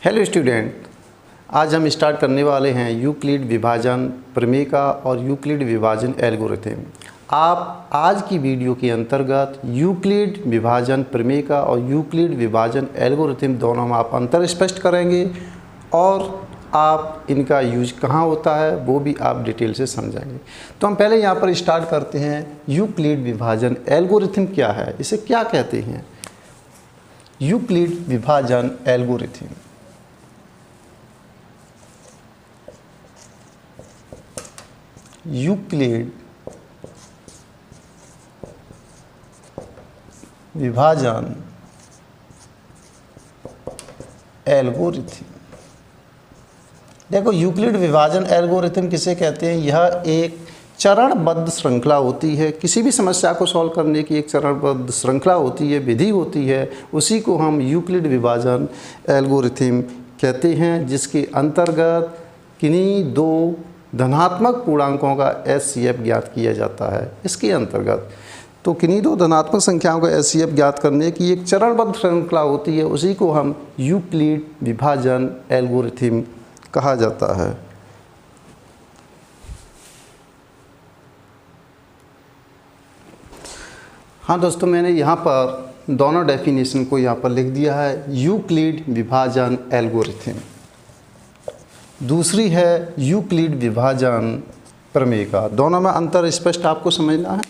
Hello student, आज हम start करने वाले हैं यूक्लिड विभाजन प्रमेय का और यूक्लिड विभाजन एल्गोरिथम। आप आज की वीडियो के अंतर्गत यूक्लिड विभाजन प्रमेय का और यूक्लिड विभाजन एल्गोरिथम दोनों में आप अंतर स्पष्ट करेंगे और आप इनका यूज कहाँ होता है वो भी आप डिटेल से समझेंगे। तो हम पहले यहाँ पर स्टार्ट करते हैं। यूक्लिड विभाजन एल्गोरिथम क्या है, इसे क्या कहते हैं? यूक्लिड विभाजन एल्गोरिथम यूक्लिड विभाजन एल्गोरिथम। देखो, यूक्लिड विभाजन एल्गोरिथम किसे कहते हैं? यह एक चरणबद्ध श्रृंखला होती है। किसी भी समस्या को सॉल्व करने की एक चरणबद्ध श्रृंखला होती है, विधि होती है, उसी को हम यूक्लिड विभाजन एल्गोरिथम कहते हैं, जिसके अंतर्गत किन्हीं दो धनात्मक पूर्णांकों का एचसीएफ ज्ञात किया जाता है। इसके अंतर्गत तो किन्हीं दो धनात्मक संख्याओं का एचसीएफ ज्ञात करने की एक चरणबद्ध श्रृंखला होती है, उसी को हम यूक्लिड विभाजन एल्गोरिथम कहा जाता है। हाँ दोस्तों, मैंने यहाँ पर दोनों डेफिनेशन को यहाँ पर लिख दिया है। यूक्लिड विभाजन एल्गोरिथम, दूसरी है यूक्लिड विभाजन प्रमेय का। दोनों में अंतर स्पष्ट आपको समझना है।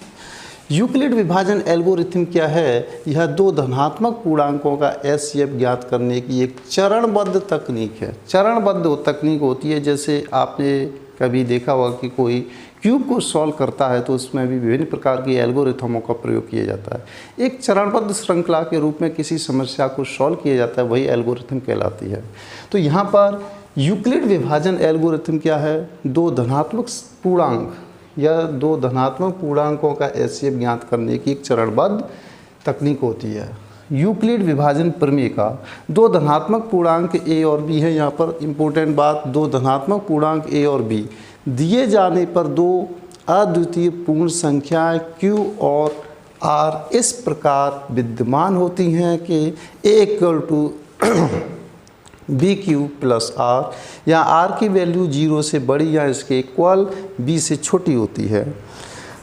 यूक्लिड विभाजन एल्गोरिथम क्या है? यह दो धनात्मक पूर्णांकों का एचसीएफ ज्ञात करने की एक चरणबद्ध तकनीक है। चरणबद्ध तकनीक होती है, जैसे आपने कभी देखा होगा कि कोई क्यूब को सॉल्व करता है तो उसमें भी विभिन्न प्रकार की एल्गोरिथमों का प्रयोग किया जाता है। एक चरणबद्ध श्रृंखला के रूप में किसी समस्या को सॉल्व किया जाता है, वही एल्गोरिथम कहलाती है। तो यहाँ पर यूक्लिड विभाजन एल्गोरिथम क्या है? दो धनात्मक पूर्णांक या दो धनात्मक पूर्णांकों का एचसीएफ ज्ञात करने की एक चरणबद्ध तकनीक होती है। यूक्लिड विभाजन प्रमेय का दो धनात्मक पूर्णांक ए और बी है। यहाँ पर इम्पोर्टेंट बात, दो धनात्मक पूर्णांक ए और बी दिए जाने पर दो अद्वितीय पूर्ण संख्याएं Q और R इस प्रकार विद्यमान होती हैं कि A equal to BQ plus R, या R की वैल्यू 0 से बड़ी या इसके इक्वल B से छोटी होती है।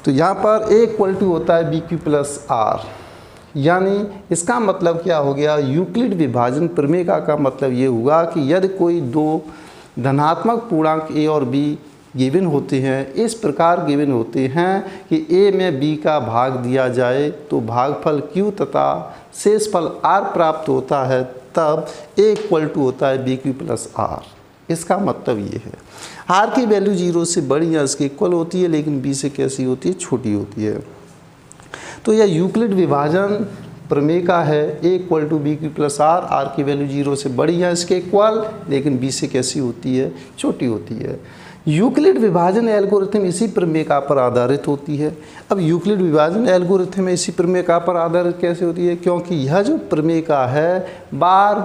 तो यहाँ पर A इक्वल टू होता है BQ प्लस R, यानी इसका मतलब क्या हो गया? यूक्लिड विभाजन प्रमेय का मतलब ये हुआ कि यदि कोई दो धनात्मक पूर्णांक A और B गिवन होते हैं, इस प्रकार गिवन होते हैं कि A में B का भाग दिया जाए तो भागफल Q तथा शेषफल R प्राप्त होता है, तब A इक्वल टू होता है BQ प्लस R। इसका मतलब ये है R की वैल्यू 0 से बड़ी या इसके इक्वल होती है, लेकिन B से कैसी होती है? छोटी होती है। तो यह यूक्लिड विभाजन प्रमेय का है। A equal to BQ plus R, R की वैल्यू 0 से बड़ी या इसके इक्वल, लेकिन B से कैसी होती है? छोटी होती है। यूक्लिड विभाजन एल्गोरिथम इसी प्रमेय का पर आधारित होती है। अब यूक्लिड विभाजन एल्गोरिथम इसी प्रमेय का पर आधारित कैसे होती है? क्योंकि यह जो प्रमेय का है बार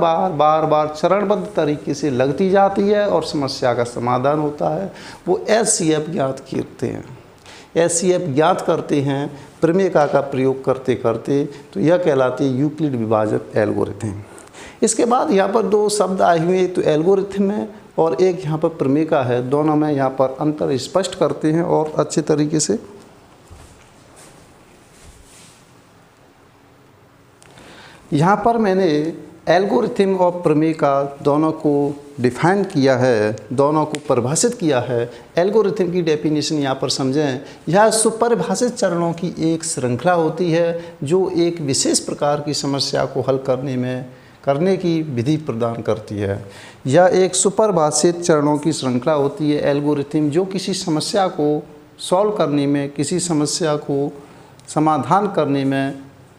बार चरणबद्ध तरीके से लगती जाती है और समस्या का समाधान होता है। वो एचसीएफ ज्ञात करते हैं, एचसीएफ ज्ञात करते हैं प्रमेय का प्रयोग करते करते, तो यह कहलाती है यूक्लिड विभाजन एल्गोरिथम। इसके बाद यहाँ पर दो शब्द आए हुए, एक तो एल्गोरिथम है और एक यहाँ पर प्रमेय का है। दोनों में यहाँ पर अंतर स्पष्ट करते हैं और अच्छे तरीके से। यहाँ पर मैंने एल्गोरिथम और प्रमेय का दोनों को डिफाइन किया है, दोनों को परिभाषित किया है। एल्गोरिथम की डेफिनेशन यहाँ पर समझें। यह सुपरिभाषित चरणों की एक श्रृंखला होती है जो एक विशेष प्रकार की समस्या को हल करने की विधि प्रदान करती है। यह एक सुपरिभाषित चरणों की श्रृंखला होती है एल्गोरिथम, जो किसी समस्या को सॉल्व करने में, किसी समस्या को समाधान करने में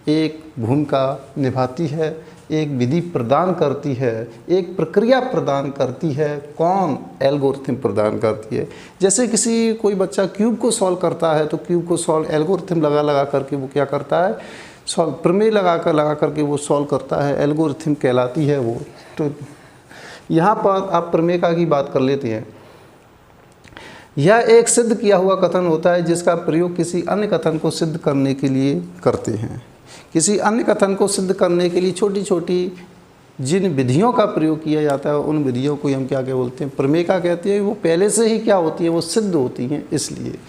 एक भूमिका निभाती है, एक विधि प्रदान करती है, एक प्रक्रिया प्रदान करती है। कौन? एल्गोरिथम प्रदान करती है। जैसे कोई बच्चा क्यूब को सॉल्व करता है तो क्यूब को सॉल्व एल्गोरिथम लगा करके वो क्या करता है? सॉल्व प्रमेय लगा करके वो सॉल्व करता है, एल्गोरिथम कहलाती है वो। तो यहाँ पर आप प्रमेय की बात कर लेते हैं। यह एक सिद्ध किया हुआ कथन होता है जिसका प्रयोग किसी अन्य कथन को सिद्ध करने के लिए करते हैं। किसी अन्य कथन को सिद्ध करने के लिए छोटी छोटी जिन विधियों का प्रयोग किया जाता है उन विधियों को हम क्या बोलते हैं, प्रमेयिका कहते हैं। वो पहले से ही क्या होती है, वो सिद्ध होती हैं। इसलिए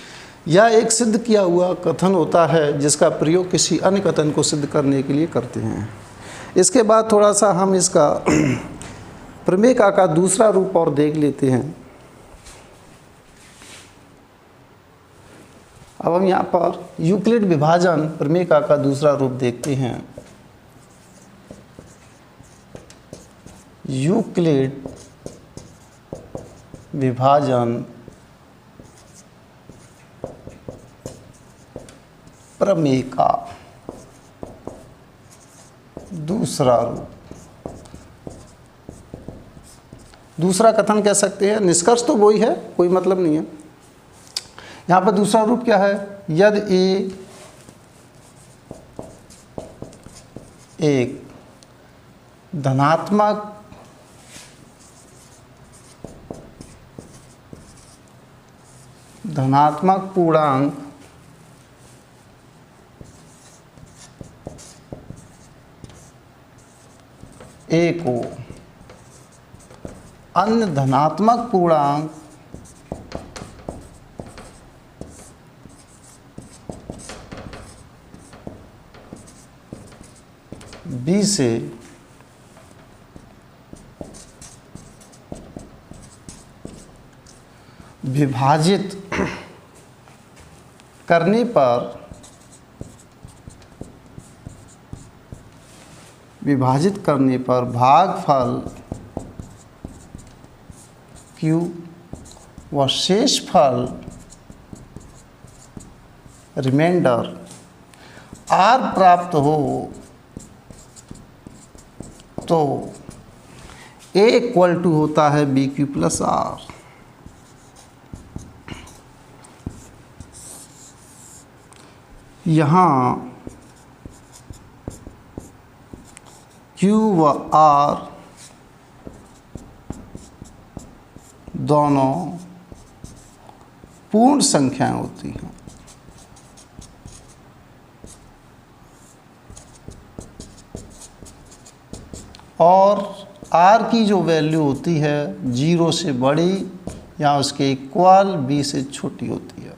यह एक सिद्ध किया हुआ कथन होता है जिसका प्रयोग किसी अन्य कथन को सिद्ध करने के लिए करते हैं। इसके बाद थोड़ा सा हम इसका प्रमेयिका का दूसरा रूप और देख लेते हैं। अब हम यहाँ पर यूक्लिड विभाजन प्रमेयिका का दूसरा रूप देखते हैं। यूक्लिड विभाजन प्रमेयिका दूसरा रूप। दूसरा कथन कह सकते हैं, निष्कर्ष तो वही है, कोई मतलब नहीं है। यहाँ पर दूसरा रूप क्या है, यदि ए एक धनात्मक पूर्णांक ए को अन्य धनात्मक पूर्णांक बी से विभाजित करने पर भागफल Q व शेषफल रिमाइंडर R प्राप्त हो तो A इक्वल टू होता है BQ प्लस R। यहाँ Q व R दोनों पूर्ण संख्याएं होती हैं और R की जो वैल्यू होती है 0 से बड़ी या उसके इक्वल B से छोटी होती है।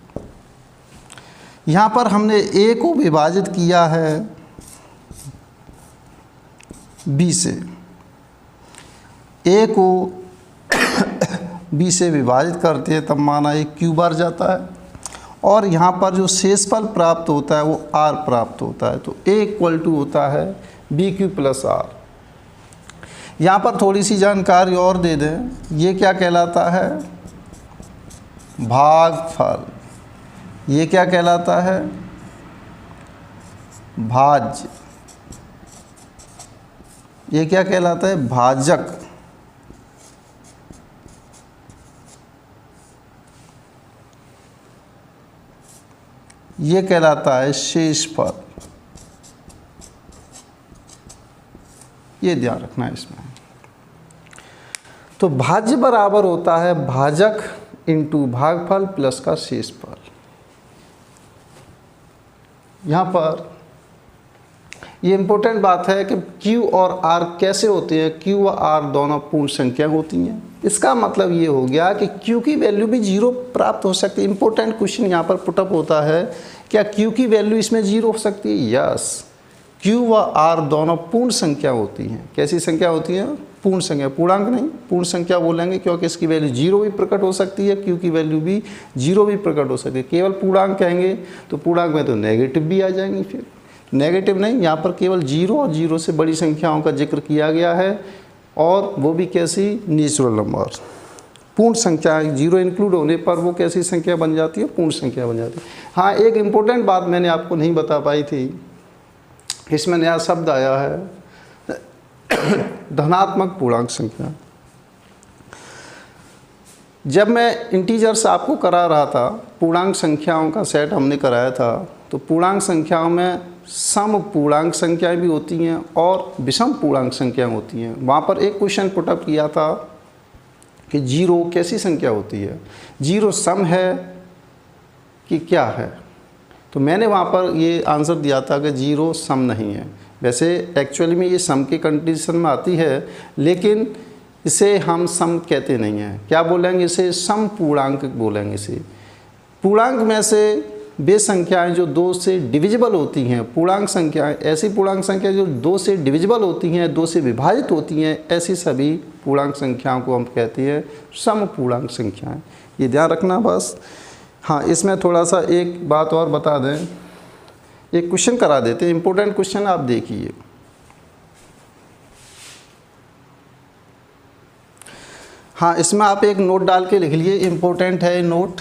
यहाँ पर हमने A को विभाजित किया है B से, A को B से विभाजित करते हैं तब माना एक Q बार जाता है और यहाँ पर जो शेषफल प्राप्त होता है वो R प्राप्त होता है। तो A इक्वल टू होता है BQ प्लस R। यहाँ पर थोड़ी सी जानकारी और दे दें, ये क्या कहलाता है, भागफल। ये क्या कहलाता है, भाज्य। ये क्या कहलाता है, भाजक। ये कहलाता है शेषफल। ये ध्यान रखना है इसमें। तो भाज्य बराबर होता है भाजक इंटू भागफल प्लस का शेषफल। यहाँ पर ये इम्पोर्टेंट बात है कि Q और R कैसे होते हैं, Q व R दोनों पूर्ण संख्या होती हैं। इसका मतलब ये हो गया कि Q की वैल्यू भी 0 प्राप्त हो सकती है। इम्पोर्टेंट क्वेश्चन यहाँ पर पुटअप होता है, क्या Q की वैल्यू इसमें 0 हो सकती है? यस, Q व R दोनों पूर्ण संख्या होती हैं। कैसी संख्या होती है? पूर्ण संख्या, पूर्णांक नहीं, पूर्ण संख्या बोलेंगे क्योंकि इसकी वैल्यू 0 भी प्रकट हो सकती है, Q की वैल्यू भी 0 भी प्रकट हो सकती है। केवल पूर्णांक कहेंगे तो पूर्णांक में तो नेगेटिव भी आ जाएंगी, फिर नेगेटिव नहीं, यहाँ पर केवल 0 और 0 से बड़ी संख्याओं का जिक्र किया गया है और वो भी कैसी, नेचुरल नंबर। पूर्ण संख्या 0 इंक्लूड होने पर वो कैसी संख्या बन जाती है, पूर्ण संख्या बन जाती है। हाँ, एक इम्पोर्टेंट बात मैंने आपको नहीं बता पाई थी, इसमें नया शब्द आया है धनात्मक पूर्णांक संख्या। जब मैं इंटीजर्स आपको करा रहा था, पूर्णांक संख्याओं का सेट हमने कराया था, तो पूर्णांक संख्याओं में सम पूर्णांक संख्याएं भी होती हैं और विषम पूर्णांक संख्याएं होती हैं। वहाँ पर एक क्वेश्चन पुटअप किया था कि 0 कैसी संख्या होती है, 0 सम है कि क्या है? तो मैंने वहाँ पर ये आंसर दिया था कि 0 सम नहीं है। वैसे एक्चुअली में ये सम के कंडीशन में आती है, लेकिन इसे हम सम कहते नहीं हैं। क्या बोलेंगे इसे? सम पूर्णांक बोलेंगे इसे। पूर्णांक में से वे संख्याएं जो 2 से डिविजिबल होती हैं, पूर्णांक संख्याएं, ऐसी पूर्णांक संख्या जो 2 से डिविजिबल होती हैं, 2 से विभाजित होती हैं, ऐसी सभी पूर्णांक संख्याओं को हम कहते हैं सम पूर्णांक संख्याएं। ये ध्यान रखना बस। हाँ, इसमें थोड़ा सा एक बात और बता दें, एक क्वेश्चन करा देते हैं, इंपॉर्टेंट क्वेश्चन आप देखिए। हाँ, इसमें आप एक नोट डाल के लिख लिए, इम्पोर्टेंट है नोट,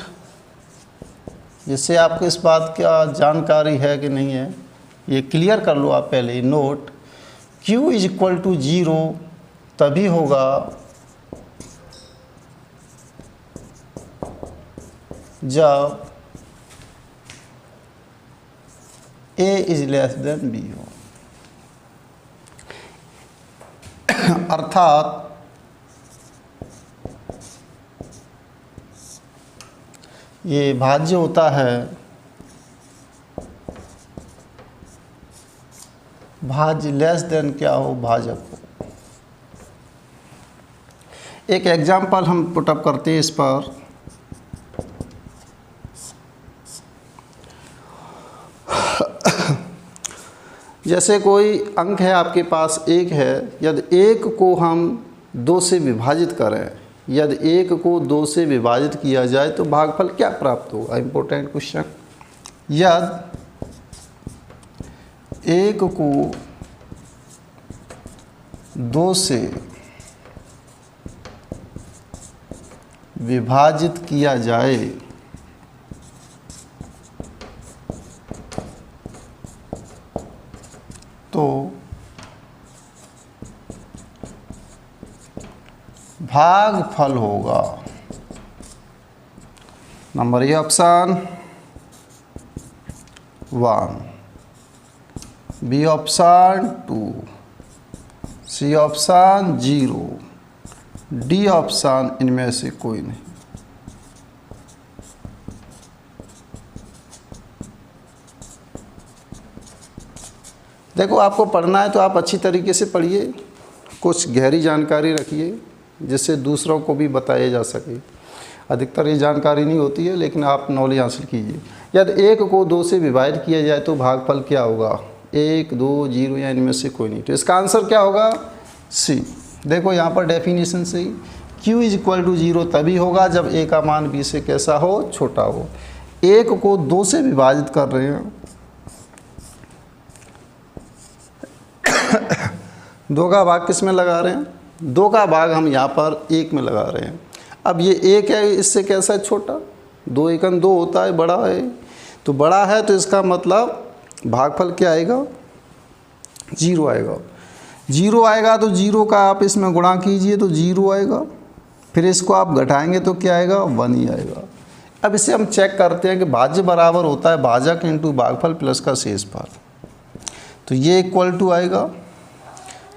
जिससे आपको इस बात का जानकारी है कि नहीं है ये क्लियर कर लो आप पहले। नोट, Q = 0 तभी होगा जब A < B हो। अर्थात ये भाज्य होता है, भाज्य < क्या हो? भाजक हो। एक एग्जाम्पल हम पुटअप करते हैं इस पर। जैसे कोई अंक है आपके पास 1 है, यदि 1 को हम 2 से विभाजित करें, यदि 1 को 2 से विभाजित किया जाए तो भागफल क्या प्राप्त होगा? Important question. यदि 1 को 2 से विभाजित किया जाए तो भागफल होगा। Number A option 1, B option 2, C option 0, D option इनमें से कोई नहीं। देखो, आपको पढ़ना है तो आप अच्छी तरीके से पढ़िए, कुछ गहरी जानकारी रखिए जिससे दूसरों को भी बताया जा सके। अधिकतर ये जानकारी नहीं होती है, लेकिन आप नॉलेज हासिल कीजिए। यदि 1 को 2 से विभाजित किया जाए तो भागफल क्या होगा? 1, 2, 0 या इनमें से कोई नहीं। तो इसका आंसर क्या होगा? सी। देखो यहाँ पर डेफिनेशन से ही Q = 0 तभी होगा जब A का मान B से कैसा हो? छोटा हो। 1 को 2 से विभाजित कर रहे हैं, 2 का भाग किस में लगा रहे हैं? 2 का भाग हम यहाँ पर 1 में लगा रहे हैं। अब ये 1 है, इससे कैसा है? छोटा। 2 × 2 होता है, बड़ा है। तो बड़ा है तो इसका मतलब भागफल क्या आएगा? 0 आएगा। 0 आएगा तो 0 का आप इसमें गुणा कीजिए तो 0 आएगा, फिर इसको आप घटाएंगे तो क्या आएगा? 1 ही आएगा। अब इसे हम चेक करते हैं कि भाज्य बराबर होता है भाजक × भागफल प्लस का शेषफल। तो ये इक्वल टू आएगा,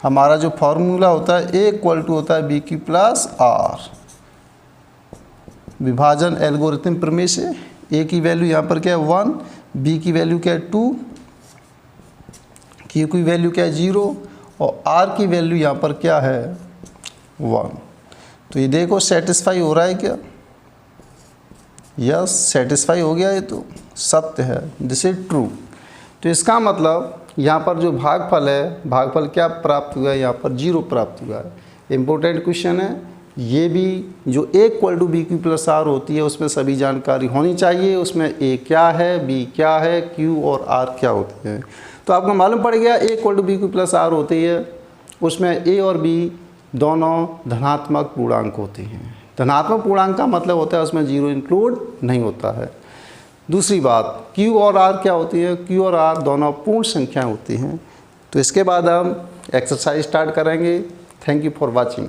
हमारा जो फॉर्मूला होता है A = होता है BQ + R। विभाजन एल्गोरिथम प्रमेय से A की वैल्यू यहाँ पर क्या है? 1, B की वैल्यू क्या है? 2, Q की वैल्यू क्या है? 0 और R की वैल्यू यहाँ पर क्या है? 1। तो ये देखो सेटिस्फाई हो रहा है क्या? यस, सेटिस्फाई हो गया। ये तो सत्य है, दिस इज ट्रू। तो इसका मतलब यहाँ पर जो भागफल है, भागफल क्या प्राप्त हुआ है? यहाँ पर 0 प्राप्त हुआ है। इम्पोर्टेंट क्वेश्चन है ये भी। जो A = BQ + R होती है उसमें सभी जानकारी होनी चाहिए। उसमें A क्या है, B क्या है, Q और R क्या होते हैं। तो आपको मालूम पड़ गया A = BQ + R होती है, उसमें A और B दोनों धनात्मक पूर्णांक होते हैं। धनात्मक पूर्णांक का मतलब होता है उसमें 0 इंक्लूड नहीं होता है। दूसरी बात, Q और R क्या होती है? Q और R दोनों पूर्ण संख्या होती हैं। तो इसके बाद हम एक्सरसाइज स्टार्ट करेंगे। Thank you for watching.